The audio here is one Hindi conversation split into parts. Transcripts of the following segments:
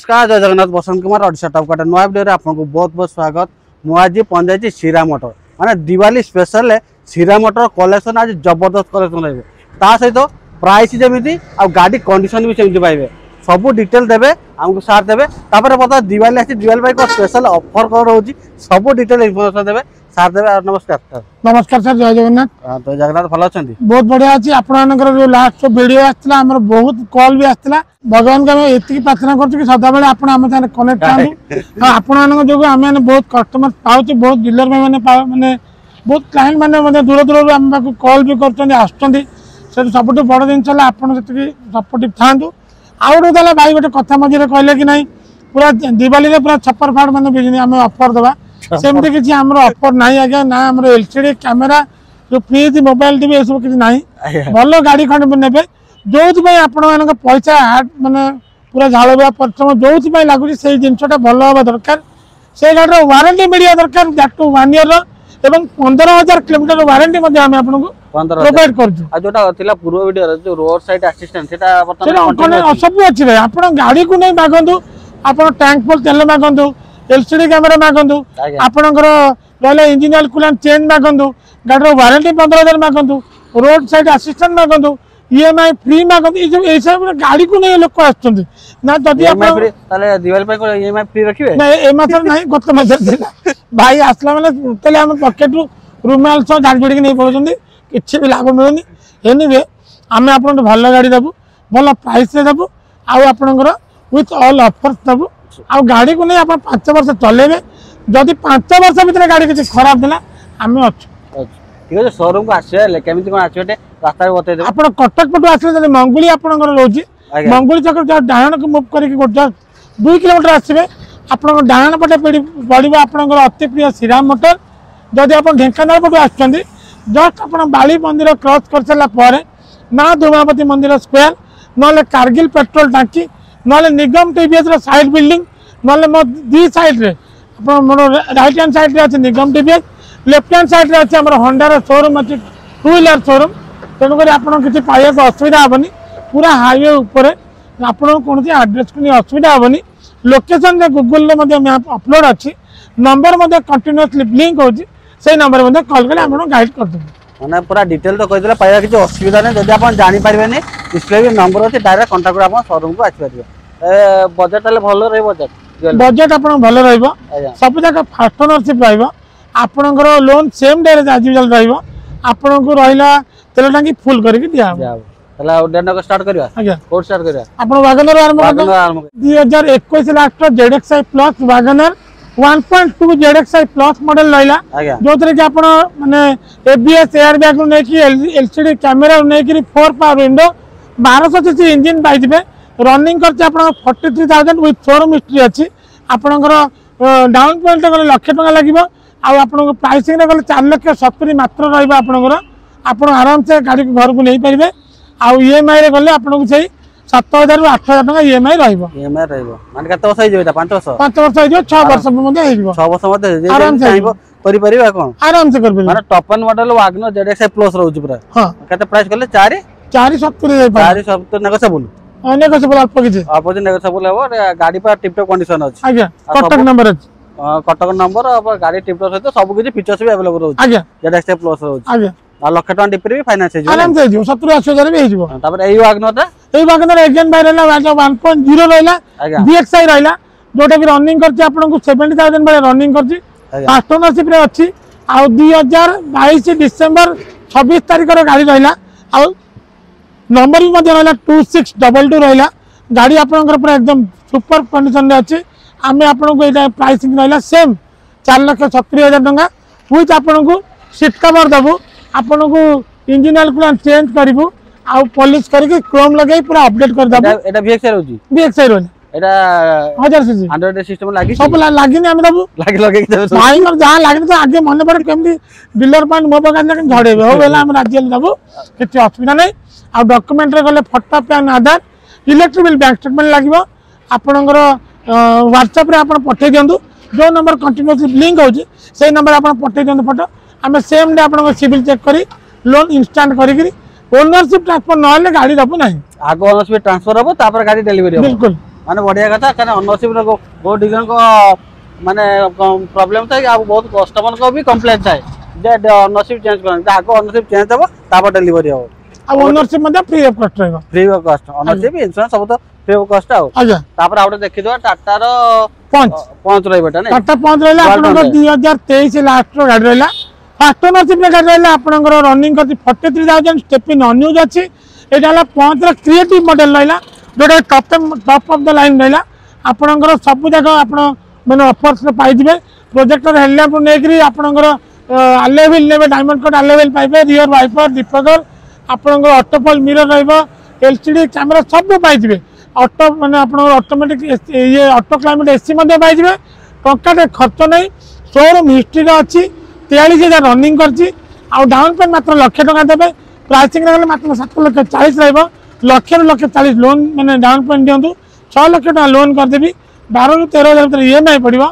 नमस्कार जय जगन्नाथ बसंत कुमार ओडिशा टॉप काटा नुआ वीडियो आपको बहुत बहुत स्वागत। मुझे पहुंचाई सीरा मोटर माने दिवाली स्पेशल सीरा मोटर कलेक्शन आज जबरदस्त कलेक्शन रही सहित प्राइस जमी आ गाड़ी कंडीशन भी सेमती पाइबे सब डिटेल देवे आमको सार देवे बता दिवाली आसी दिवाली भाई स्पेशल ऑफर कौन रोची सब डिटेल इनफॉरमेशन देवे सार देवे। नमस्कार सर। नमस्कार सर जय जगन्नाथ। तो जगन्नाथ भल अच्छा बहुत बढ़िया अच्छी जो लास्ट वीडियो आसाला बहुत कॉल भी आसाला भगवान को ये प्रार्थना कर सदा बेले आप कनेक्ट आपण जो आम बहुत कस्टमर पाचे बहुत डीलर मैंने माने बहुत क्लाइंट मैंने दूर दूर आम कॉल भी कर सब बड़ जिन आप सपोर्टिव था आउ गए भाई गोटे कथा मझे कहले कि नहीं पूरा दिवाली पूरा छपर फाड़ मैंने आम ऑफर दबा सेमती किसी आम ऑफर ना आज्ञा ना आम एलसीडी कैमेरा जो फ्रिज मोबाइल टीवी ये सब किसी ना भल गाड़ी खंड ने जो आपण पैसा माने पूरा झाड़ बुआ परिश्रम जो लगुच से जिनटा भल हवा दरकार से गाड़ी वारंटी मिलिया दरकार दैट टू 1 ईयर एवं 15,000 किलोमीटर वारंटी आम आपको प्रोवाइड कर पूर्व वीडियो जो रोड साइड असिस्टेंट सब अच्छी भाई आप गाड़ी को नहीं मागंतु आप टैंक फुल तेल मागंतु एलसीडी कैमेरा मागंतु आपणकर रहा इंजिन ऑयल कूलेंट चेंज मागंतु गाड़ी वारंटी 15,000 मागंतु रोड साइड असिस्टेंट मागंतु ईएमआई फ्री मागंतु ये सब गाड़ी को नहीं लोक आसुंती ना जदि दिवाली पे ईएमआई फ्री रखिबे ना ए मास नहीं गत मास भाई आसला माने तले हम पॉकेट रुमाल सह झाड़ जोड़ी नहीं पड़ुछंती किछि भी लाभ मिलुनी एनीवे आमे आपन भल गाड़ी देबु भल प्राइस रे देबु आ आपनकर विथ ऑल ऑफर्स देबु आ गाड़ी को नहीं आप 5 वर्ष चलेबे जदि 5 वर्ष भीतर गाड़ी किछि खराब देला आमे अच्छु ठीक है शोरूम को आसे केमिति कोन आछेटे रास्ता रे बतै दे आपन कटक पटु आसले जदि मंगुली आपनकर रोजी मंगुली चक्र जो डाहन को मूव करके गोटा 2 किलोमीटर आसीबे आपन डाहन पटे पड़िबो आपनकर अति प्रिय श्रीराम मोटर जदि आप ढेंकानाल पटु आछंती जस्ट आप बाली मंदिर क्रॉस कर सारा पर ना धूमावती मंदिर स्क्वायर ना कारगिल पेट्रोल टांकी ना निगम टीवीएस साइड बिल्डिंग ना मो दी साइड रे मोर राइट हैंड साइड रे अच्छे निगम टीवीएस लेफ्ट हैंड साइड रे अच्छे हमर होंडा शोरूम अच्छे 2 व्हीलर शोरूम तेणुक किसी पाइबा असुविधा हेनी पूरा हाईवे उपर आपको कौन आड्रेस को नहीं असुविधा हेनी लोकेशन गूगल मैप अपलोड अच्छी नंबर कंटिन्यूअसली लिंक होची से नंबर कॉल कले आप गाइड कर देबो माने पूरा डिटेल तो कहिदले पाइबा किसी असुविधा नहीं जदि आप जानि पारिबेनी डिस्प्ले भी नंबर अछि डायरेक्ट कांटेक्ट कर आप शोरूम को आछि पारिबे बजट ले भलो रे बजट आपन भलो रहइबो सब जगह फास्ट ओनरशिप रहइबो आपनकर लोन सेम डे रे आज यूजुअल रहइबो आपन को रहिला तेल टांकी फुल करके दिया तला डेन को स्टार्ट करिया आज्ञा कोड स्टार्ट करिया आपन वागनर आरंभ 2021 last ZXI plus Wagner 1.2 ZXI plus model रहिला जो तरे कि आपन माने एबीएस एयर बैग नै कि एलसीडी कैमेरा नै कि 4 पावर विंडो 1200 सीसी इंजन पाइबे रनिंग करते आपन 43,000 विथ शोरूम हिस्ट्री अछि आपनकर डाउन पेमेंट गले लाख टका लागिबो आ आपन प्राइसिंग रे गले 4,70,000 मात्र रहइबो आपनकर आपन आराम से गाड़ी को घर को नहीं पारिबे आ ईएमआई रे गले आपन को सही 7,000 रु 8,000 टका ईएमआई रहइबो माने कते वर्ष होइजो एटा 5 वर्ष 5 वर्ष होइजो 6 वर्ष मध्ये होइजो 6 वर्ष मध्ये आराम से करि परिबा कोन आराम से कर माने top 1 model WagonR ZXI plus रहउची पूरा हां कते प्राइस करले 470 नेगोशिएबल अनेक सब अल्प किछि आप नेगोशिएबल हो गाड़ी पर टिप टॉप कंडीशन अछि आज्ञा कटक नंबर अछि कटक नंबर और गाड़ी टिप टॉप सहित सब किछि फीचर्स भी अवेलेबल रहउची आज्ञा जेडएक्सआई प्लस रहउची आज्ञा आ लाख टका डिप्री भी फाइनेंस हे आराम से जो 70-80,000 भी हेजिबो तापर एई वागनर एगेन बाय रहला 1.0 रहला डीएक्सआई रहला जोटा कि रनिंग करछि आपन को 70,000 बाय रनिंग करछि फास्ट ओनरशिप रे अछि आ 2022 डिसेंबर 26 तारिख रो गाड़ी रहला आ नंबर भी मध्य रहला 2622 रहला गाड़ी आपन पूरा एकदम सुपर कंडीशन रे अछि आमे आपन को एटा प्राइसिंग रहला सेम 4,70,000 टका विथ आपन को सीट कवर दबो आपन को इंजन ऑयल कूलेंट चेंज करबो आ पॉलिश करके क्रोम लगाई पूरा अपडेट कर दबो एटा वीएक्सआई रहउची वीएक्सआई रहला एटा 1000 सीसी एंड्रॉइड सिस्टम लागी सब लागी नै हम दबो लागी देबो भाई और जहां लागी तो आगे मन पड़े केमदी डीलर पॉइंट मो बगा न झड़ेबे हो बेला हम राज्य दबो किछ असुविधा नै आ डॉक्यूमेंट रे गले फोटो पैन आधार इलेक्ट्रिक बिल बैंक स्टेटमेंट लागिबो आपनकर WhatsApp रे आपन पठे दियंतु जो नंबर कंटिन्यूअसली लिंक होची से नंबर आपन पठे दियंतु फोटो आमे सेम डे आपन सिविल चेक करी लोन इंस्टेंट करी ओनरशिप ट्रांसफर न गाड़ी दबो नहीं आगो ओनरशिप ट्रांसफर हो तापर गाड़ी डिलीवरी हो बिल्कुल माने बढ़िया कथा कारण ओनरशिप रो बहुत डीलर को माने प्रॉब्लम था कि बहुत कस्टमर को भी कंप्लेंट थाए जे ओनरशिप चेंज करन आगो ओनरशिप चेंज हो तापर डिलीवरी हो आ ओनरशिप मध्ये फ्री ऑफ कॉस्ट रहबो free of cost ownership insurance सब तो फ्री ऑफ कॉस्ट आउ अच्छा तापर आउटे देखि दो टाटा रो पंच रहबटा नै टाटा पंच रहला आपन 2023 लास्ट रो गाडी रहला फर्स्ट ओनरशिप रे गाडी रहला आपन रनिंग करती 43000 स्टेप इन अनयूज अछि एटा हला पंच रो क्रिएटिव मॉडल रहला जोटा टॉप ऑफ द लाइन रहला आपन सब जगह आपन माने ऑफर्स रे पाई दिबे प्रोजेक्टर हेडलैम्प नेकरी आपन अलेविल नेबे डायमंड कट अलेविल पाइबे रियर वाइपर दीपकर आपन ऑटोफॉल मिरर रहबो एलसीडी कैमरा सब पाई दिबे ऑटो माने आपन ऑटोमेटिक ये ऑटो क्लाइमेट एसी मध्ये पाई दिबे टंका खर्च नहीं शोरूम हिस्ट्री रे अछि 43000 रनिंग करछि आ डाउन पेमेंट मात्र लाख टका देबे प्राइसिंग रे मात्र 7,40,000 रहबो लाख ରୁ 1,40,000 लोन माने डाउन पेमेंट दियंतु 6 लाख टका लोन कर देबी 12 ରୁ 13,000 भीतर ईएमआई पड़िबो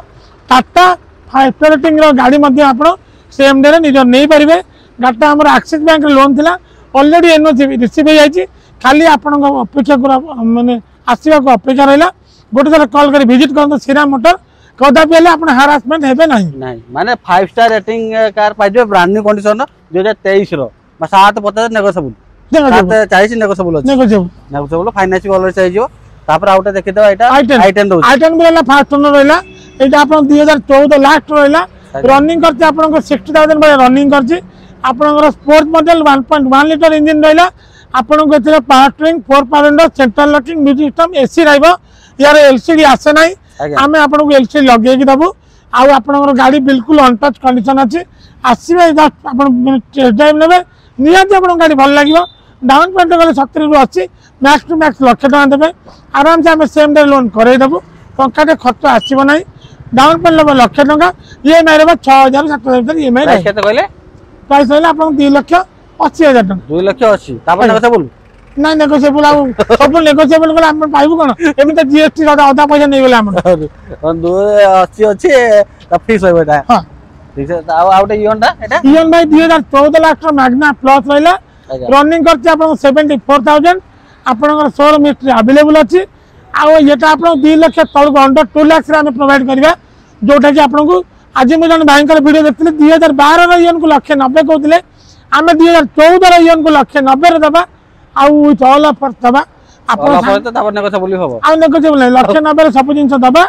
टाटा फाइव रेटिंग रो गाड़ी मध्ये आपण सेम डे रे निजर नै परिबे गाटा हमर एक्सिस बैंक रे लोन थिला ऑलरेडी एनओसी रिसीव हो जाइछि खाली आपण अपेक्षा माने आसीबा को अपेक्षा रहला गोटे थर कॉल कर विजिट करन श्रीराम मोटर कदा पहले आपण हरासमेंट हेबे नहीं माने 5 स्टार रेटिंग कार पाइबे ब्रांड न्यू कंडीशन 2023 रो 750 नेगोशिएबल 740 नेगोशिएबल फाइनेंस भी ऑलरेडी चाहिए तापर आउटे देखि दो एटा i10 बेला फास्ट ओनर रहला एटा आपण 2014 लास्ट रहला रनिंग करते आपण 60000 बळे रनिंग करछि आपण स्पोर्ट मॉडल 1.1 लीटर इंजन रहला आपण को एथरे power steering 4 power window central locking music system AC रहबो यार एलसीडी आसे नाही आमे आपण को एलसीडी लगे कि दबु आ आपण गाड़ी बिल्कुल अनटच कंडीशन अछि आसीबे जस्ट आपण टेस्ट ड्राइव नेबे नियत आपण गाड़ी भल लागिवो डाउन पेमेंट गले 70 रु अछि मैक्स टू मैक्स लाख टका देबे आराम से हमें सेम डे लोन करे दबु टंका खर्च आसीबो नाही डाउन पेमेंट लेबे लाख टका ईएमआई रे 6000 7000 ईएमआई प्राइस केते कहले प्राइस होइला आपण 2,80,000 टका 2,80,000 तापर नेगोशिएबल नहीं नेगोशिएबल आ सब नेगोशिएबल गला हम पाइबु कोन एमि त जीएसटी आधा पैसा नै गेला हम 280 अछि त फिक्स होइबेटा हां ठीक है आउटे इयनटा एटा इयन भाई 2014 लाख मैग्ना प्लस रहला रनिंग करछि आपण 74,000 आपण शोरूम हिस्ट्री अवेलेबल अछि आ एटा आपण 2 लाख तळको अंडर 2 लाख रे हम प्रोवाइड करबा जोटा कि आपण को आज मैं जन बैंक वीडियो देखले 2012 रो इयन को 190 कहउतले आमे 2014 रो इयन को 190 रे दबा आ ऑल ऑफर दबा आपण ऑफर त तापर नेगोशिएबल बोली होबो आ नेगोशिएबल 190 रे सब जिंस दबा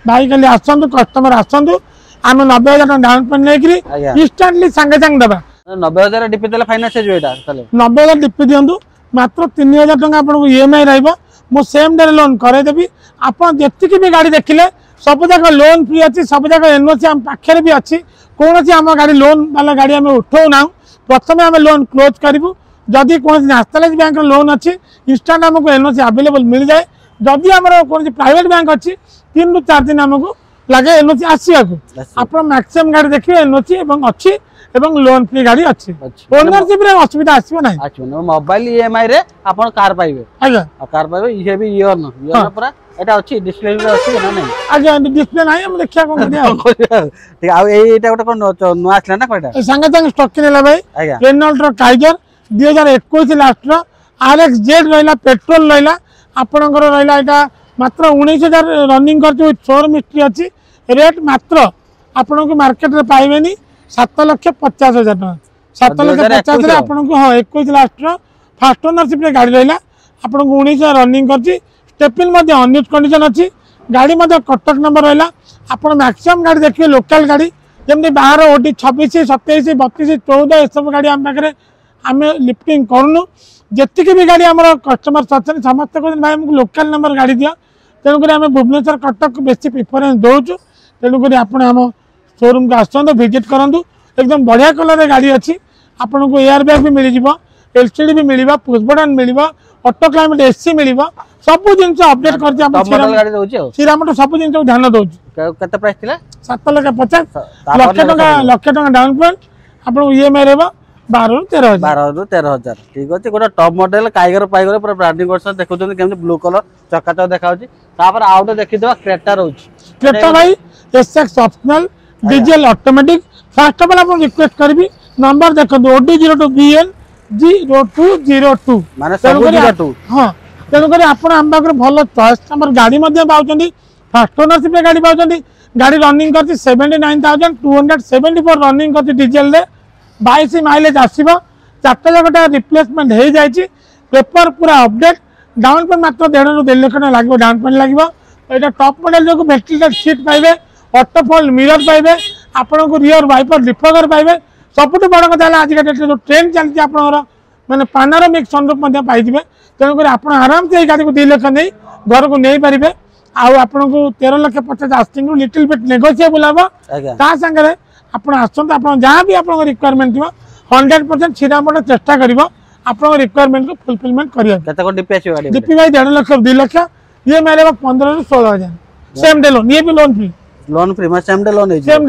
भाई खाली आसंतु कस्टमर आसंतु आमे 90,000 टका डाउन पेमेंट नेकरी इंस्टेंटली संगे संग दबा 90,000 डीपी देले फाइनेंस जो एटा तले 90,000 डीपी दियंतु मात्र 3,000 टका आपण को ईएमआई रहबो मो सेम डे लोन करे देबी आपण जेतिकी भी गाड़ी देखिले सब जगह लोन फ्री अछि सब जगह एनओसी हम पाखरे भी अछि कोनोसी हम गाड़ी लोन वाला गाड़ी हम उठौ ना प्रथमे हम लोन क्लोज करिवु जदि कोन नेशनलाइज बैंक लोन अछि इंस्टेंट हमको एनओसी अवेलेबल मिल जाए जदि हमर कोन प्राइवेट बैंक अछि 3 रु 4 दिन हमको लागे एनओसी आसीया को आपण मैक्सिमम गाड़ी देखिए एनओसी एवं अछि एवं लोन फ्री गाड़ी अछि ओनरशिप रे असुविधा आसीबो नाही अछि मोबाइल ईएमआई रे आपण कार पाइबे आजा कार पाइबे इहे भी इयन पूरा एटा अछि डिस्प्ले रे अछि ना नाही आजा डिस्प्ले नाही हम देखिया कोन दिया ठीक आ एटा गोटे कोन नो आछला ना कोटा संगे संगे स्टॉक नेला भाई रेनॉल्ट रो काइजर 2021 लास्ट रो आरएक्स जेड रहला पेट्रोल रहला आपणकर रहला एटा मात्र 19,000 रनिंग करछि शोरूम हिस्ट्री अछि रेट मात्र आपन को मार्केट रे पाइबेनी 7,50,000 टका 7,50,000 रे आपन को हां 21 लास्ट रो फास्ट ओनरशिप रे गाड़ी रहला आपन को 19,000 रनिंग करछि स्टेपिन मध्ये अनयूज कंडीशन अछि गाड़ी मध्ये कटक नंबर रहला आपन मैक्सिमम गाड़ी देखिए लोकल गाड़ी जेमते बाहर ओडी 26 27 32 14 ए सब गाड़ी हम पाखरे हमें लिफ्टिंग करनु जेतिके भी गाड़ी हमर कस्टमर सचन समस्त को भाई हमको लोकल नंबर गाड़ी दिया तेणु करी हमें भुवनेश्वर कटक बेसी प्रिफरेंस दोचु तेणु करी आपण हम शोरूम को आसंतु विजिट करंतु एकदम बढ़िया कलर रे गाड़ी अछि आपन को एयर बैग भी मिल जिवो एलसीडी भी मिलिबा पुश बटन मिलिबा ऑटो क्लाइमेट एसी मिलिबा सब जिंस अपडेट करछि हम मॉडल गाड़ी दोछि श्रीराम सब जिंस ध्यान दोछि केते प्राइस थिला 7,50,000 लाख टका डाउन पेमेंट आपन ईएमआई रहबा 12 ରୁ 13,000 ठीक अछि गोटा टॉप मॉडल काइगर पाइगर पूरा ब्रांडिंग वर्सन देखुछन केमते ब्लू कलर चकाचक देखाउछि तापर आउट देखि देबा क्रेटा रहउछि क्रेटा भाई SX optional diesel automatic first of all आपण रिक्वेस्ट करबी नंबर देखो OD02BN 0202 माने 02 हां तेणुकर आप आम पाखे भल चॉइस आम गाड़ी पाँच फास्ट ओनरशिप गाड़ी पाँच गाड़ी रनिंग कर 79,274 रनिंग कर डीजेल 22 माइलेज आसो 4 जगटा रिप्लेसमेंट हो जाए पेपर पूरा अपडेट डाउन पेमेंट मात्र 1.5 ରୁ 1.5 लाख लगे डाउन पेमेंट लगे यहाँ टॉप मॉडल जो वेंटिलेटेड सीट पाइबे ऑटो फोल्ड मिरर पाइबे आपन को रियर वाइपर डिफगर पाइबे सबुठ बड़ कथा आज डेट जो ट्रेंड चलती आप मैंने पानारोमिक सनरूफ पाइबे तेणुक आप आराम से गाड़ी को 2 लाख नहीं घर को नहीं पारे आपन को 13,50,000 आस्टिंग लिटिल बिट नेगोशिएबल हम सागर आप जहाँ भी आप रिक्वायरमेंट थी 100% छिरामोट चेष्टा कर रिक्वायरमेंट को फुलफिलमेंट कर डीपी भाई 1.5 लाख 2 लाख ये मेरे 15 ରୁ 16,000 सेम डे लोन ये भी loan free same day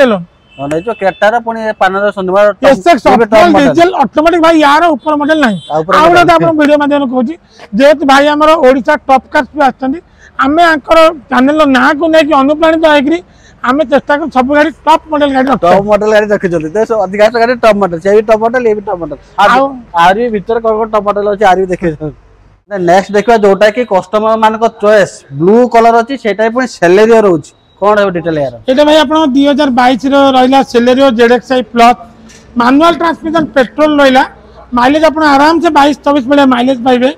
loan जो केटार पुणी पानार शनिवार डीजेल ऑटोमेटिक भाई यार ऊपर मॉडल नहीं आउडा तो आपण वीडियो माध्यम कहूँ जेहेतु भाई आमर ओडिशा टॉप कार्स भी आछंती आमे आंकर चैनल ना को लेकिन अनुप्राणित होइकरी आमे चेष्टा कर सब गाड़ी टॉप मॉडल गाड़ी रखी तो अधिकांश गाड़ी टॉप मॉडल से भी टॉप मॉडल ये भी टॉप मॉडल आरी भीतर कोन टॉप मॉडल अछि आरी देखि नेक्स्ट देखिबा जोटा कि कस्टमर मान को चॉइस ब्लू कलर अछि सेटा पुणी सेलेरियो रहउछि कोन है डिटेल यार एटा भाई आपण 2022 रो रहला Celerio ZXi plus manual transmission petrol रहला माइलेज आपण आराम से 22-24 बळे माइलेज पाइबे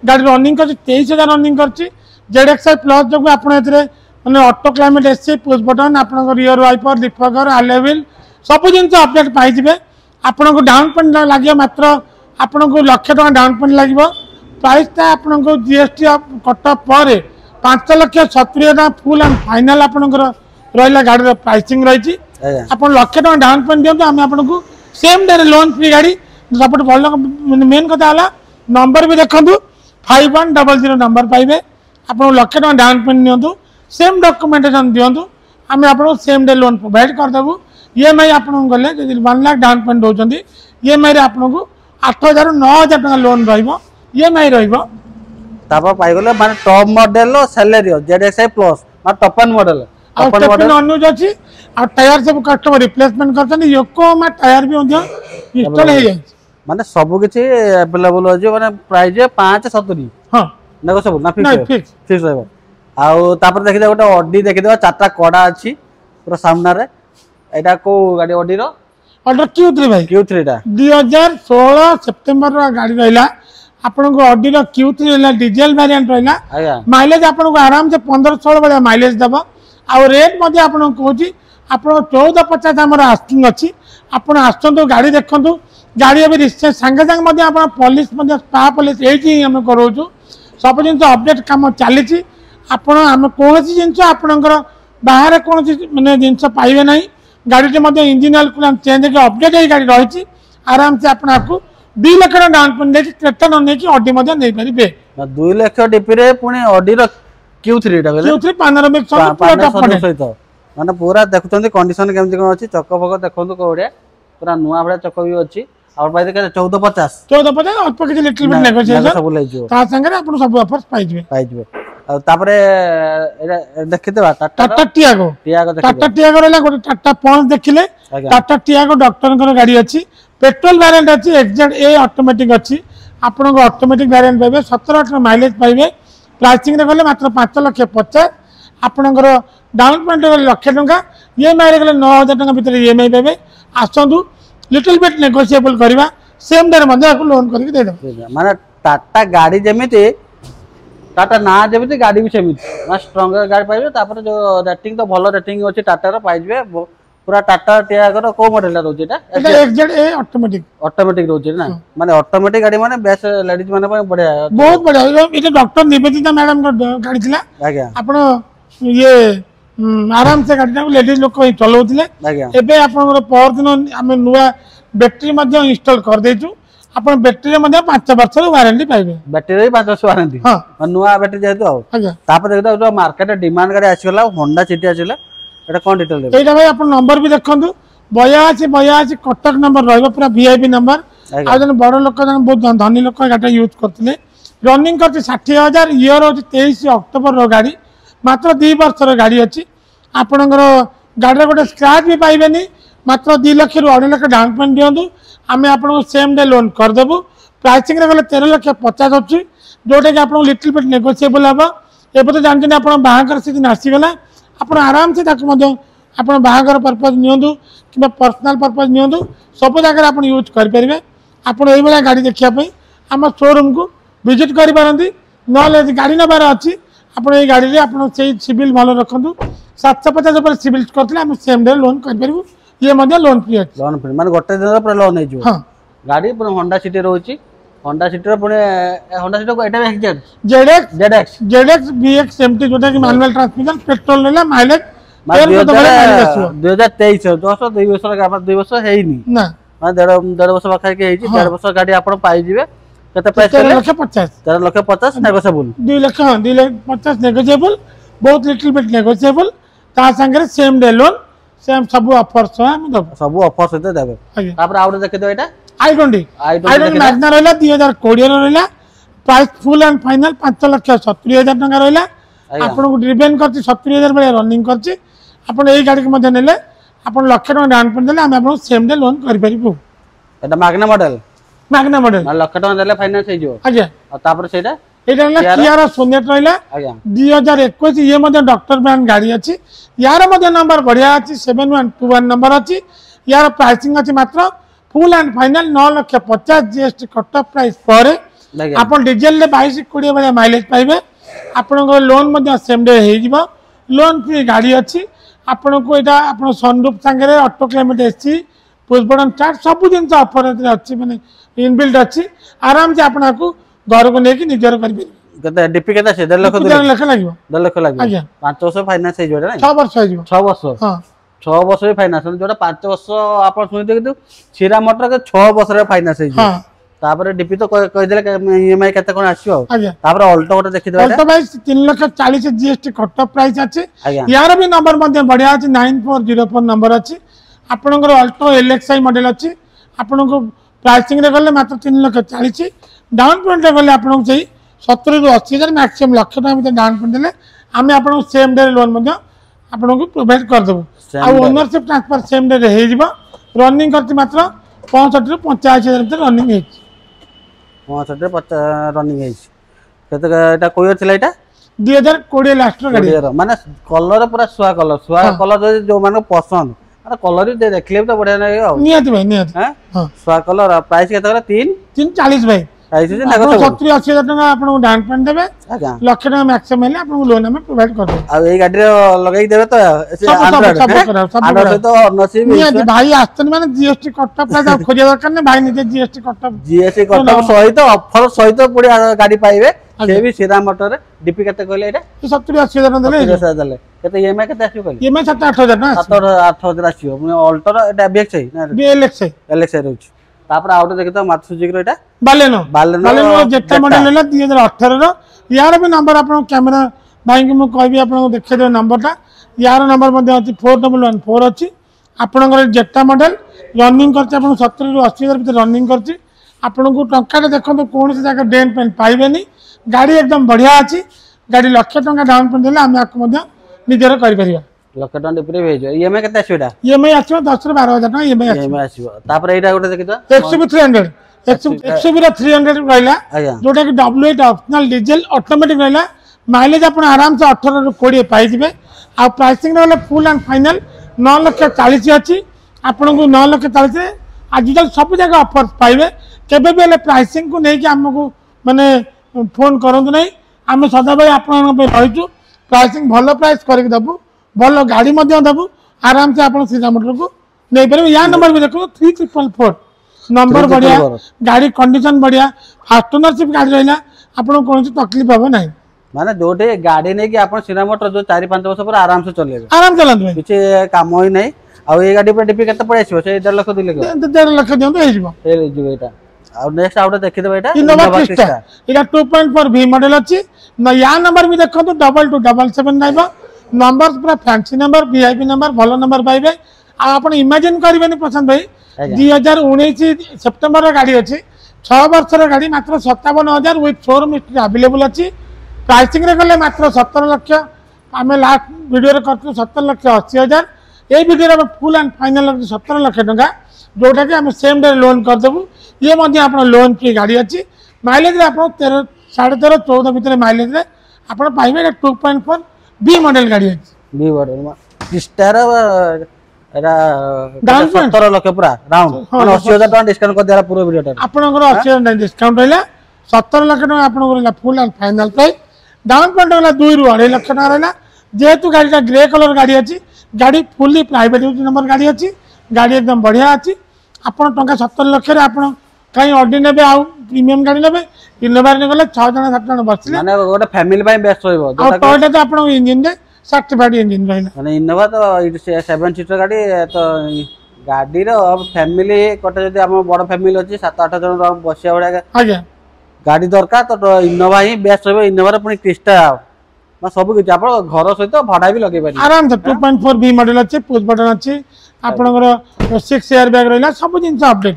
गाड़ी रनिंग कर 23,000 रनिंग करछि ZXi प्लस जो आपण एतरे माने auto climate SC push button आपण रियर वाइपर डिफगर अलेविल सब जिन अपडेट पाई जिवे आपण को डाउन पेमेंट लागियो मात्र आपण को लाख टका डाउन पेमेंट लागियो प्राइस ता आपण को जीएसटी कट पर 5,70,000 फुल एंड फाइनल आपनकर रहला गाड़ी प्राइसिंग रही आपन लाख टका डाउन पेमेंट दियंतु आमे आपन को सेम डे लोन फ्री गाड़ी सपोर्ट भल मेन कथा हला नंबर भी देखंतु 5100 नंबर पाइबे आपन लाख टका डाउन पेमेंट दियंतु सेम डॉक्यूमेंटेशन दियंतु आमे आपन सेम डे लोन प्रोवाइड कर देबु ईएमआई आपन गले जदि 1 लाख डाउन पेमेंट दोचंदी ईएमआई रे आपन को 8,000 ରୁ 9,000 टका लोन रहइबो ईएमआई रहइबो तापर पाई गले माने top model Celerio ZXi plus माने टॉप एंड मॉडल अपन मॉडल अनयूज अछि आ टायर सब कस्टमर रिप्लेसमेंट करछन योकोमा टायर भी होय इंस्टॉल हे जाय माने सब किछि अवेलेबल हो जे माने प्राइस 570 हां नेगोशिएबल ना फिक्स रहबो आउ तापर देखि दे गोटे ऑडी देखि देबा चारटा कोडा अछि पूरा सामना रे एटा को गाड़ी ऑडी रो ऑर्डर Q3 भाई Q3 टा 2016 सितंबर रो गाड़ी रहला आपन को ऑडी रो Q3 रहला डीजल वेरिएंट रहला माइलेज आपन को आराम से 15-16 बळे माइलेज दबा आ रेट मध्ये आपन को कहूची आपन 1450 हमर आस्किंग अछि आपन आछंतु गाड़ी देखंतु गाड़ी अभी रिसेंट संगे संग मध्ये आपन पुलिस मध्ये स्पा पुलिस एठी हम करोचु सब जिन अपडेट काम चली आपन हम कोनसी जिंस आपनकर बाहर कोनसी माने जिंस पाइबे नाही गाड़ी मध्ये इंजन ऑयल कूलेंट चेंज के अपडेट ए गाड़ी रही आराम से आपन आपको 2 लाख डाउन पेमेंट देके क्रेटा न नेकी ऑडी मध्ये नै परिबे 2 लाख डीपी रे पुणी ऑडी रो Q3 टा बेले Q3 पानोरामिक सहित माने पूरा देखुचंदी कंडीशन केमति कोन अछि चक्क फक देखंतु कोड़े पूरा नुआ भड़ा चक्क भी अछि और पाइ के 1450 अल्प के लिटिल बिट नेगोशिएशन सब ले जो ता संगे आपन सब ऑफर्स पाइ जबे और तापरे एरा देखि देबा टाटा टियागो रहला गोटे टाटा पंच देखिले टाटा टियागो डॉक्टर कर गाड़ी अछि पेट्रोल वेरिएंट अछि एक्जेड ए ऑटोमेटिक अछि आपन को ऑटोमेटिक वेरिएंट पाइबे 17-18 माइलेज पाइबे प्राइसिंग रे गले मात्र 5,50,000 आपनकर डाउन पेमेंट लाख टका ईएमआई रे गले 9,000 टका भीतर ईएमआई पाइबे आसंतु लिटिल बिट नेगोशिएबल करबा सेम डे मध्ये आपन लोन करके दे दो माने टाटा गाड़ी जेमिति टाटा ना जेमिति गाड़ी भी सेमिति ना स्ट्रांगर गाड़ी पाइबे तापर जो रेटिंग तो भलो रेटिंग अछि टाटा रो पाइबे पूरा टाटा टियागो को मॉडल रहउछि एटा एक्जेड ए ऑटोमेटिक रहउछि ना माने ऑटोमेटिक गाड़ी माने बेस लेडीज माने बढ़िया बहुत बढ़िया इटा डॉक्टर निवेदिता मैडम को गाड़ी थिला आज्ञा आपण ये आराम से गाड़ी को लेडीज लोक चलाउथिले एबे आपण पर दिन हमें नुआ बैटरी मध्ये इंस्टॉल कर देछु आपण बैटरी मध्ये 5 वर्ष वारंटी पाइबे बैटरी 5 वर्ष वारंटी हां नुआ बैटरी जेतु आ तापर देखो जो मार्केट डिमांड गाड़ी आसीला होंडा सिटी आसीला एटा कोन डिटेल दे एटा भाई आपण नंबर भी देखंतु 82 कटक नंबर रहबो पूरा वीआईपी नंबर आ जन बड़ लोक जन बहुत धनी लोक गाड़ी यूज करथिले रनिंग करछि 60,000 ईयर होछि 23 अक्टोबर रो गाड़ी मात्र 2 वर्ष रो गाड़ी अछि आपनकर गाड़ी रे गोटे स्क्रैच भी पाइबेनी मात्र 2 लाख रु 2.5 लाख डाउन पेमेंट दियंतु आमे आपन सेम डे लोन कर देबु प्राइसिंग रे गले 13 लाख 50 अछि जोटा कि आपन लिटिल बिट नेगोशिएबल हबो एबे तो जानते आपन बाहागर सीजन आसी गला आपन आराम से ताक मध्य आपन बाहागर पर्पस नियंतु कि पर्सनल पर्पस नियंतु सब जगह आपन यूज कर परिबे आपन एई वाला गाड़ी देखिया पई हम शोरूम को विजिट करि पारंती न गाड़ी नबार अछि आपन एई गाड़ी रे आपन से सिविल भलो रखंतु 750 पर सिविल करथिले हम सेम डे लोन कर परिबु ये मध्य लोन फ्री अछि लोन फ्री माने गोटे दिन पर लोन नै जो हां गाड़ी पर होंडा सिटी रहउची होंडा सिटी रे पुणे होंडा सिटी को एटा एक्जेड जेडएक्स बीएक्स एमटी जोटा कि मैनुअल ट्रांसमिशन पेट्रोल लेला माइलेज 2023 दोस्तों 2 वर्ष का 2 वर्ष हेइनी ना माने 1.5 वर्ष बाखा के हेइची 1.5 वर्ष गाड़ी आपन पाई जिवे केते प्राइस 13 लाख 50 नेगोशिएबल 2 लाख हां 2 लाख 50 नेगोशिएबल बहुत लिटिल बिट नेगोशिएबल ता संगे सेम डे लोन सेम सब ऑफर छ हम दब सब ऑफर सहित देबे तापर आउट देखे दो एटा i20 मैग्ना रहला 2020 रहला प्राइस फुल एंड फाइनल 5,70,000 टका रहला आपन को ड्रिवेन करछि 70,000 बळे रनिंग करछि आपन एई गाड़ी के मध्य नेले आपन लाख टका डाउन पेमेंट देले हम आपन सेम डे लोन कर परिबो एटा मैग्ना मॉडल लाख टका देले फाइनांस हे जो आज्ञा और तापर सेटा एटा रहला कियारा सोनेट रहला आज्ञा 2021 ये मध्य डॉक्टर ब्रांड गाड़ी अछि यार मध्य नंबर बढ़िया अछि 7121 नंबर अछि यार प्राइसिंग अछि मात्र full and final 9,50,000 GST cut off price पर आपन डीजल ले 22-20 वाला माइलेज पाइबे आपन को लोन मध्य सेम डे हे जिवो लोन फ्री गाड़ी अछि आपन को एटा आपन सनरूफ संगे auto climate AC push button start सब दिन ऑफर अछि माने इनबिल्ट अछि आराम से आपन को घर को लेके निजर करबे केते डीपी केते से 1.5 लाख 1.5 लाख लागबो 1.5 लाख लागबो आज्ञा 5 वर्ष फाइनांस हे जोडा 6 वर्ष हे जिवो 6 वर्ष हां 6 वर्ष रे फाइनांस जोडा 5 वर्ष आपन सुनिते कितु छिरा मोटर के 6 वर्ष रे फाइनांस हे हां तापर डीपी तो कहि देले ईएमआई केते कोन आसीओ आज्ञा तापर अल्टो गोटे देखि देबा अल्टो भाई 3,40,000 जीएसटी कट ऑफ प्राइस अछि यार भी नंबर मध्य बढ़िया अछि 9404 नंबर अछि आपनकर अल्टो एलएक्सआई मॉडल अछि आपन को प्राइसिंग रे गले मात्र 3,40,000 डाउन पेमेंट रे गले आपन को सही 70 रु 80,000 मैक्सिमम लाख टका में डाउन पेमेंट देले हमें आपन को सेम डे लोन मध्य आपन को प्रोवाइड कर देबो आ ओनरशिप ट्रांसफर सेम डे रे हे जिवो रनिंग करती मात्र 65 रु 85,000 भीतर रनिंग हे 65 रे 50 रनिंग हे केते एटा कोइ थिला एटा 2020 लास्ट रो गाड़ी माने कलर पूरा सुआ कलर जो माने पसंद अरे कलर दे देखले तो बढ़िया नहीं हो नियत भाई नियत हां सुआ कलर प्राइस केते 340 भाई प्राइस जे ना 70-80,000 टका आपन को डाउन पेमेंट देबे आज्ञा लाख टका मैक्सिमम हेले आपन को लोन में प्रोवाइड कर देबे आ ए गाड़ी रे लगाई देबे तो सब तो नसीब नियत भाई आस्तन माने जीएसटी कट ऑफ प्राइस खोजिया दरकार ने भाई निजे जीएसटी कट ऑफ सहित ऑफर सहित पूरी गाड़ी पाइबे से भी सीधा मोटर रे डीपी केते कहले एटा 70-80,000 देले केते ईएमआई केते आसीयो कहले ईएमआई 7-8,000 ना 7-8,000 आसीयो मैं अल्टो एटा बीएक्स है ना बीएलएक्स रहउछ तापर आउट देखि तो मात्सुजुकी रो एटा बालेनो जेटा मॉडल लेला 2018 रो यार भी नंबर आपन कैमरा भाई के मु कहबी आपन को देखे दे नंबर ता यार नंबर मध्ये अछि 4114 अछि आपन को जेटा मॉडल रनिंग करछि आपन 70 रु 80,000 भीतर रनिंग करछि आपन को टंका रे देखो तो कोन से जगह डेन पेन पाइबेनी गाड़ी एकदम बढ़िया अछि गाड़ी लाख टका डाउन पेमेंट देला हम आपको मध्ये निजर करि परिबा लाख टका डिप्रे भेजो ईएमआई केते आसीबा ईएमआई आछो 10 रु 12,000 टका ईएमआई आसीबा तापर एटा गोटे देखि तो XUV 300 XUV रा 300 रहला जोटा कि W8 ऑप्शनल डीजल ऑटोमेटिक रहला माइलेज अपन आराम से 18 रु 20 पाई दिबे आ प्राइसिंग रहला फुल एंड फाइनल 9,40,000 अछि आपन को 9,40,000 रे आजकल सब जगह ऑफर पाइबे केबे बेले प्राइसिंग को नै कि हमको माने फोन करंतु नै हम सदा भाई आपन पे रहिछु प्राइसिंग भलो प्राइस करके दबु भलो गाड़ी मध्य दबु आराम से आपन सीधा मोटर को नै परबे या नंबर भी देखो 3444 नंबर बढ़िया गाड़ी कंडीशन बढ़िया फास्ट ओनरशिप गाड़ी रहला आपन कोन तकलीफ हो नै माने जोटे गाड़ी नै कि आपन सीधा मोटर जो 4-5 वर्ष पर आराम से चलेबे आराम चलंत किछ काम होई नै आ ए गाड़ी पर डीपी केते पड़े आछो से 1.5 लाख 2 लाख 1.5 लाख दियंतो हे जिवो एटा और नेक्स्ट आउट देखि देबे एटा इनोवा क्रिस्टा एटा 2.4 V मॉडल अछि न या नंबर भी देखो तो 2277 नाइबा नंबर पूरा फैंसी नंबर वीआईपी नंबर भलो नंबर पाइबे आ आपण इमेजिन करबेनी पसंद भाई 2019 सेप्टेम्बर रा गाड़ी अछि 6 वर्ष रा गाड़ी मात्र 57,000 विथ शोरूम हिस्ट्री अवेलेबल अछि प्राइसिंग रे गले मात्र 17 लाख आमे लास्ट वीडियो रे करथु 17,80,000 ये video full and final 17 lakh टंका जोटा कि आम सेम डे लोन करदेबू ये आप लोन फ्री गाड़ी अच्छी माइलेज आप 13 13.5 14 भितर माइलेज आप पाइबे 2.4 बी मॉडल गाड़ी अच्छी बी मॉडल क्रिस्टार एरा Down 17 लाख पूरा राउंड 80,000 टका डिस्काउंट कर दिया पूरा वीडियो आपनकर 80,000 डिस्काउंट रहला 17 लाख टका आपनकर रहला full and final price down payment रहला 2 रु 2.5 लाख टका रहला जेहेतु गाड़ीटा ग्रे कलर गाड़ी अच्छी गाड़ी फुल्ली प्राइवेट यूज नंबर गाड़ी अच्छी गाड़ी एकदम बढ़िया अच्छी आपन टंका 17 लाख रे आपन कहीं ऑडी नेबे आ प्रीमियम गाड़ी नेबे इनोवा रे गले 6 जण 7 जण बसले माने गोटे फैमिली भाई बेस्ट रहबो और टोयोटा तो आपन इंजन दे सर्टिफाइड इंजन रहला माने इनोवा तो 7 सीटर गाड़ी तो गाड़ी रो फैमिली कोटे जदी हम बड़ फैमिली अछि 7 8 जण बसिया बडा आज्ञा गाड़ी दरकार तो इनोवा ही बेस्ट रहबो इनोवा रे पुनी क्रिस्टा मैं सब किछ आप घर सहित भड़ा भी लगे पारि आराम से 2.4 बी मॉडल अच्छे पुश बटन अच्छे आपनकर 6 एयर बैग रहला सब जिंस अपडेट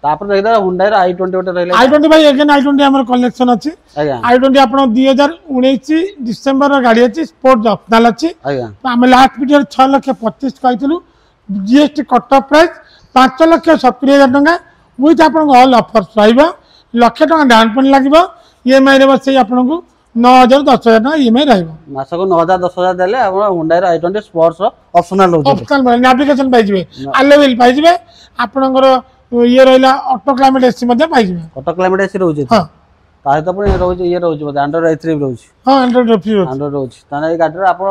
तापर देखदा हुंडई रो i20 गोटे रहला i20 भाई अगेन i20 हमर कलेक्शन अच्छे आज्ञा i20 आपन 2019 डिसेंबर रो गाड़ी अच्छी स्पोर्ट ऑप्शनल अच्छी आज्ञा हम लास्ट वीडियो 6,25,000 कहथिलु जीएसटी कट ऑफ प्राइस 5,70,000 टंका विथ आपन ऑल ऑफर्स पाइबो लाख टंका डाउन पेमेंट लागिबो ईएमआई रे बस आपन को 9,000 10,000 टंका ईएमआई रहइबो मास को 9,000 10,000 देले आपण हुंडई रो i20 स्पोर्ट्स रो ऑप्शनल हो ऑप्शनल नेविगेशन पाइजिबे अलेविल पाइजिबे आपनकर ये रहला ऑटो क्लाइमेट एसी मध्ये पाइजिबे ऑटो क्लाइमेट एसी रहउछ हां ताहे तो पुनी रहउछ ये रहउछ बोले एंड्रॉइड i3 रहउछ हां एंड्रॉइड फ्री रहउछ एंड्रॉइड रहउछ ताने ए गाडी रो आपण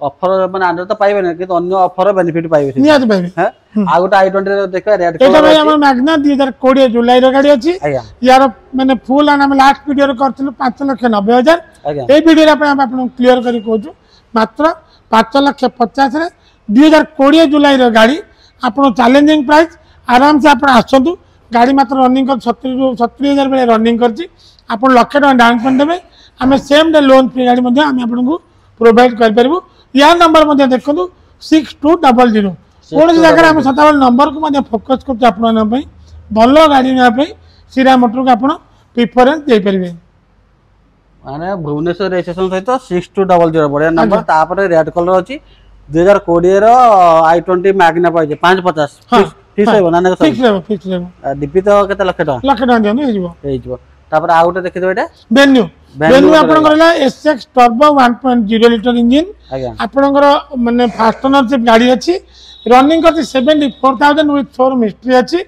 ऑफर माने एंड्रॉइड तो पाइबे नै कि अन्य ऑफर बेनिफिट पाइबे नियात पाइबे हैं आ गोटे i20 रे देखो रेड एटा कलर भाई हमर मैग्ना 2020 जुलाई रो गाड़ी अछि आज्ञा यार माने फुल हम लास्ट वीडियो रे करथिलु 5,90,000 आज्ञा ए वीडियो रे आपन क्लियर करी कहूछु मात्र 5,50,000 रे 2020 जुलाई रो गाड़ी आपन चैलेंजिंग प्राइस आराम से आपन आसंतु गाड़ी मात्र रनिंग कर 70,000 बेले रनिंग करछि आपन लाख टका डाउन पेमेंट देबे हमें सेम डे लोन फ्री गाड़ी मध्ये हम आपन को प्रोवाइड कर परबु या नंबर मध्ये देखंतु 6200 कोन जगह हम सतावल नंबर को मध्ये फोकस करछ आपन पई भलो गाड़ी ना पई सीरा मोटर को आपन प्रेफरेंस दे परबे माने भुवनेश्वर रजिस्ट्रेशन सहित 6200 बढ़िया नंबर तापर रेड कलर अछि 2020 रो i20 मैग्ना पाइजे 550 फिक्स है बनाने का फिक्स लेबो डीपी तो केते लाख टका देनो हे जिवो तापर आ गोटे देखि दो एटा वेन्यू आपन करला एसएक्स टर्बो 1.0 लीटर इंजन आज्ञा आपन माने फास्ट ओनरशिप गाड़ी अछि रनिंग करछि 74,000 विथ शोरूम हिस्ट्री अछि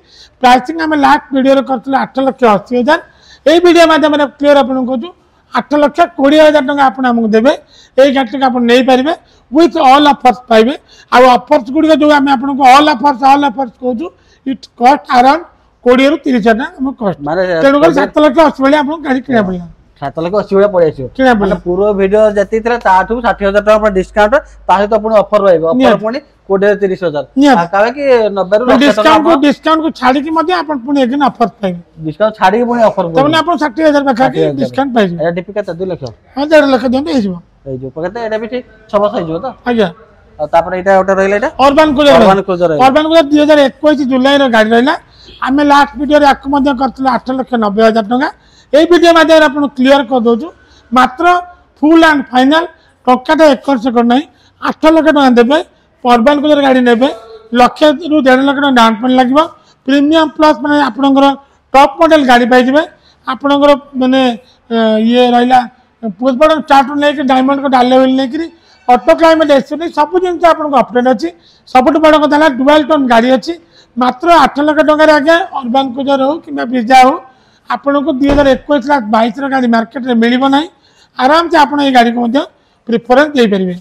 प्राइसिंग हम लास्ट वीडियो रे करथिले 8,80,000 ए वीडियो माध्यम रे क्लियर आपन कहू 8,20,000 टका आपन हमकु देबे ए गाड़ी आपन नै परिबे विथ ऑल ऑफर्स पाइबे आ ऑफर्स गुडी जो हम आपन को ऑल ऑफर्स कहू इट कॉस्ट अराउंड 20 रु 30,000 टका हम कॉस्ट माने तेनु कर 7,80,000 बेले आपन गाड़ी किना पड़िला 7,80,000 बेले पड़े आछो किना माने पड़िला पूरा वीडियो जति थिला ताठू 60,000 टका पर डिस्काउंट ताहे तो अपन ऑफर रहइबो ऑफर पुनी 20-30,000 कावे कि 90 रु डिस्काउंट को छाड़ी की मध्ये आपन पुनी एक ऑफर पाइबे डिस्काउंट छाड़ी के पुनी ऑफर तमने आपन 60,000 बखा के डिस्काउंट पाइबे ए डीपी केते 2 लाख हां 1.5 लाख देन हे जिवो ए जो पकते एटा भी ठीक 6 वर्ष हो तो आज्ञा और तापर एटा ओटा रहइला एटा अर्बन क्रूजर 2021 जुलाई रो गाड़ी रहला हमें लास्ट वीडियो रे आक मध्ये करथिले 8,90,000 टका ए वीडियो मध्ये आपन क्लियर कर दोजु मात्र full and final Takata 1 second नै 8 लाख टका देबे अर्बन क्रूजर गाड़ी नेबे लाख रु 1.5 लाख टका डाउन पेमेंट लागिबो प्रीमियम प्लस माने आपनकर टॉप मॉडल गाड़ी पाइ दिबे आपनकर माने ये रहला पुष्पड़ चार्ट नै कि डायमंड को डाले लेवल नै कि ऑटो क्लाइमेट एसी नै सब जिंस आपन को अपडेट अछि सबटु बड़ कथा डुअल टोन गाड़ी अछि मात्र 8 लाख टका रे आगे अर्बन क्रूजर हो कि ब्रिजा हो आपन को 2021 लाख 22 रो गाड़ी मार्केट रे मिलिबो नै आराम से आपन ए गाड़ी को मध्ये प्रेफरेंस दे परिबे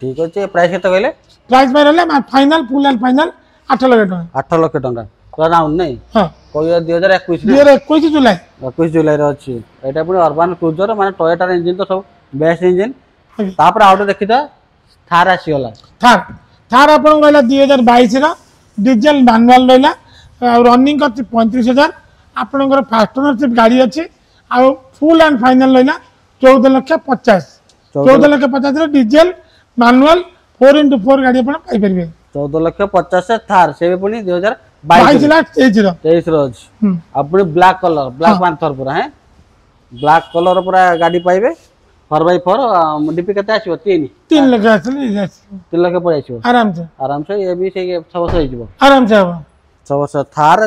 ठीक अछि प्राइस केते कहले प्राइस बाय रहले final full and final 8 lakh टका 8 लाख टका पूरा राउंड नै हां कोई 2021 2021 जुलाई 21 जुलाई रे अछि एटा पुनी अर्बन क्रूजर माने टोयोटा इंजन तो सब बेस्ट इंजन तापर आउट देखि त थार आसी गला थार आपन रहला 2022 रा डीजल मैनुअल रहला रनिंग करछि 35,000 आपनकर फास्ट ओनरशिप गाड़ी अछि आ फुल एंड फाइनल रहला 14,50,000 14,50,000 रे डीजल मैनुअल 4x4 गाड़ी अपन पाई परबे 14,50,000 से थार से पुनी 2022 लाख 23 रो अछि अपने ब्लैक कलर ब्लैक पांथर पूरा है ब्लैक कलर पूरा गाड़ी पाइबे 4x4 डीपी केते आसीबो 3 लाख आसले 3 लाख पड़े आसीबो आराम से ये भी से 6 वर्ष हो जिवो आराम से हबो 6 वर्ष थार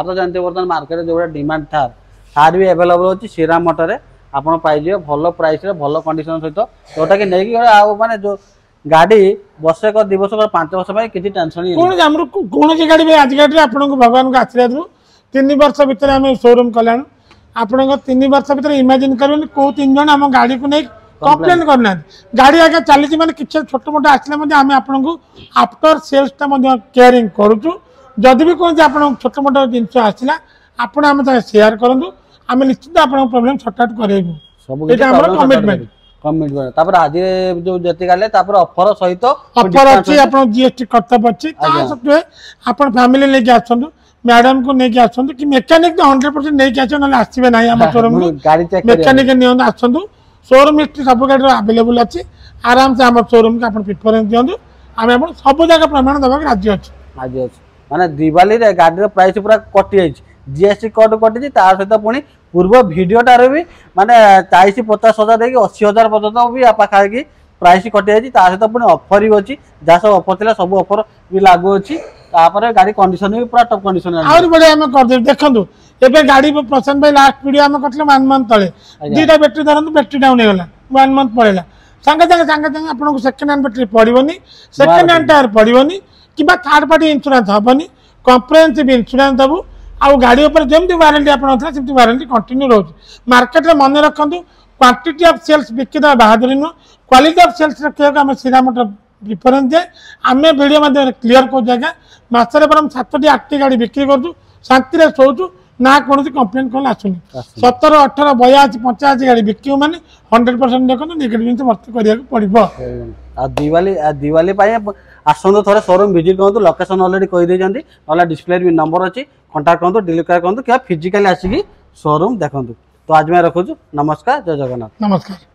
तो जानते वर्तमान मार्केट जो डिमांड थार भी अवेलेबल अछि श्रीराम मोटर रे आपण पाइ जियो भलो प्राइस रे भलो कंडीशन सहित जोटा कि नै कि आ माने जो गाड़ी वर्षे को 2 वर्ष को 5 वर्ष भाई किछि टेंशन ही कोन हमर कोन जे गाड़ी आज गाड़ी आपन को भगवान का आशीर्वाद रु 3 वर्ष भीतर हम शोरूम कलान आपन को 3 वर्ष भीतर इमेजिन करबे को 3 जन हम गाड़ी को नै कंप्लेन करना गाड़ी आगे चली माने किछि छोट मोट आसले मध्ये हम आपन को आफ्टर सेल्स ता मध्ये केयरिंग करूछु जदि भी कोन जे आपन छोट मोट जिंस आसला आपन हम शेयर करंदु हम निश्चित आपन प्रॉब्लम सॉर्ट आउट करेबु सब एटा हमर कमिटमेंट तापर आज जो जति गाले तापर ऑफर सहित ऑफर अछि आपन जीएसटी कर्तव्य अछि ता सत्वे आपन फैमिली ले के आछंदु मैडम को नहीं के आछंदु कि मैकेनिक तो 100% नहीं के आछन आसीबे नाही हम शोरूम गाड़ी चेक मैकेनिक नियन आछंदु शोरूम हिस्ट्री सब गाड़ी अवेलेबल अछि आराम से हम शोरूम के आपन प्रेफरेंस दियंदु हम आपन सब जगह प्रमाण दबा राज्य अछि माने दिवाली रे गाड़ी रो प्राइस पूरा कटि जाई जीएसटी कोड कटि जी तार सहित पुनी पूर्व वीडियो टारे भी माने 40-50 हजार देकी 80,000 पर्यंत भी आपा खाई प्राइस कटि जाई तार सहित पुनी ऑफर ही अछि जा सब ऑफर थिला सब ऑफर भी लागू अछि तापर गाड़ी कंडीशन भी पूरा टॉप कंडीशन और बढ़िया हम कर दे देखंदु एबे गाड़ी प्रसन्न भाई लास्ट वीडियो हम कटले 1 मंथ तळे दीटा बैटरी धरंतु बैटरी डाउन हे गला 1 मंथ पळेला संगे आपन को सेकंड हैंड बैटरी पड़िबोनी सेकंड हैंड टायर पड़िबोनी किबा थर्ड पार्टी इंश्योरेंस हबनी कॉम्प्रिहेंसिव इंश्योरेंस दबु आ गाड़ी ऊपर जेमति वारंटी आपन होता सेमति वारंटी कंटिन्यू रहउछ मार्केट रे मन रखंतु क्वांटिटी ऑफ सेल्स बिकिदा बहादुरी न क्वालिटी ऑफ सेल्स रखिया हम श्रीराम मोटर प्रेफरेंस दे आमे वीडियो मध्ये क्लियर को जगह मासरे पर हम 7 8 गाड़ी बिक्री करछु शांति रे सोचु ना कोनसी कंप्लेंट कोन आसुनी 17 18 82 85 गाड़ी बिक्री माने 100% देखो नेगेटिव जिंस भर्ती करिया पड़िबो आ दिवाली पाए आसंदो थोड़े शोरूम विजिट करंतु लोकेशन ऑलरेडी कहि दे जंदी वाला डिस्प्ले भी नंबर अछि कांटेक्ट करंतु डिलीवर करंतु क्या फिजिकली आसी शोरूम देखंतु तो आज मैं रखुछु नमस्कार जय जगन्नाथ नमस्कार।